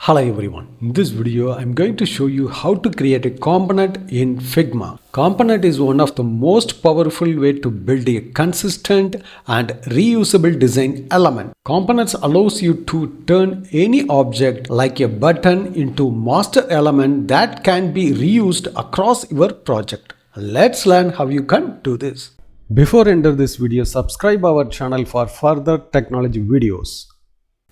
Hello everyone, in this video I'm going to show you how to create a component in Figma. Component is one of the most powerful way to build a consistent and reusable design element. Components allows you to turn any object like a button into master element that can be reused across your project. Let's learn how you can do this. Before enter this video, subscribe our channel for further technology videos.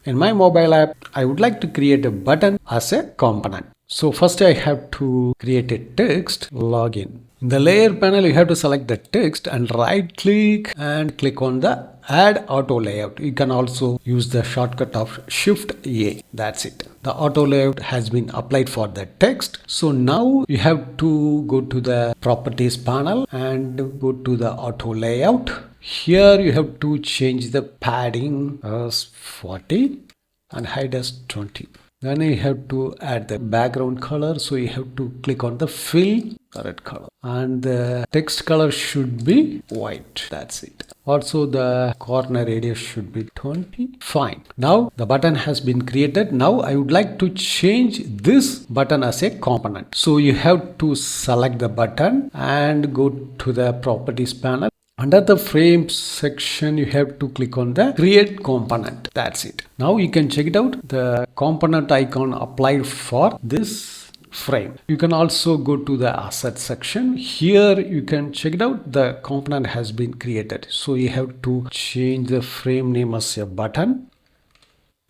In my mobile app, I would like to create a button as a component. So first I have to create a text login. In the layer panel, you have to select the text and right click and click on the add auto layout. You can also use the shortcut of Shift A. That's it. The auto layout has been applied for the text. So now you have to go to the properties panel and go to the auto layout. Here you have to change the padding as 40 and height as 20. Then you have to add the background color. So you have to click on the fill red color and the text color should be white. That's it. Also the corner radius should be 20. Fine. Now the button has been created. Now I would like to change this button as a component. So you have to select the button and go to the properties panel. Under the frame section, you have to click on the create component. That's it. Now you can check it out. The component icon applied for this frame. You can also go to the asset section. Here you can check it out. The component has been created. So you have to change the frame name as a button.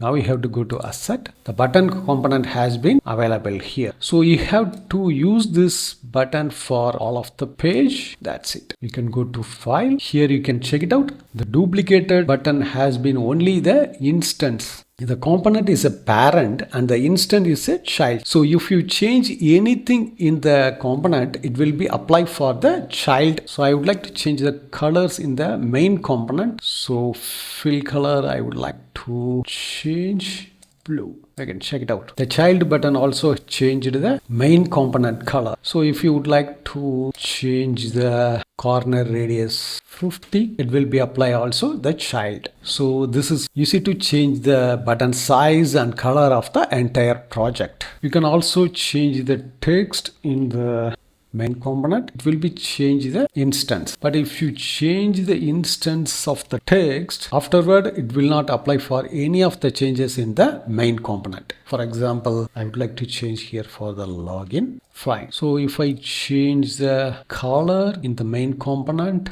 Now you have to go to asset. The button component has been available here. So you have to use this button for all of the page. That's it. You can go to file. Here you can check it out. The duplicated button has been only the instance. The component is a parent and the instance is a child. So if you change anything in the component, it will be applied for the child. So I would like to change the colors in the main component. So fill color, I would like to change blue. I can check it out. The child button also changed the main component color. So if you would like to change the corner radius 50, it will be apply also the child. So this is easy to change the button size and color of the entire project. You can also change the text in the main component. It will be change the instance, but if you change the instance of the text afterward, it will not apply for any of the changes in the main component. For example, I would like to change here for the login. Fine. So if I change the color in the main component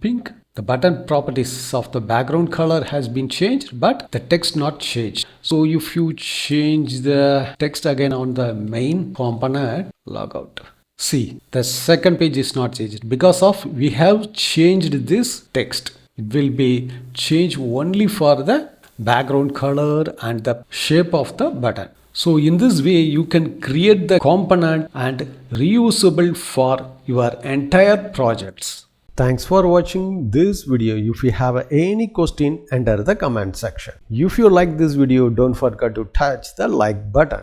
pink, the button properties of the background color has been changed, but the text not changed. So if you change the text again on the main component, log out. See, the second page is not changed because of we have changed this text. It will be changed only for the background color and the shape of the button. So in this way, you can create the component and reusable for your entire projects. Thanks for watching this video. If you have any question, enter the comment section. If you like this video, don't forget to touch the like button.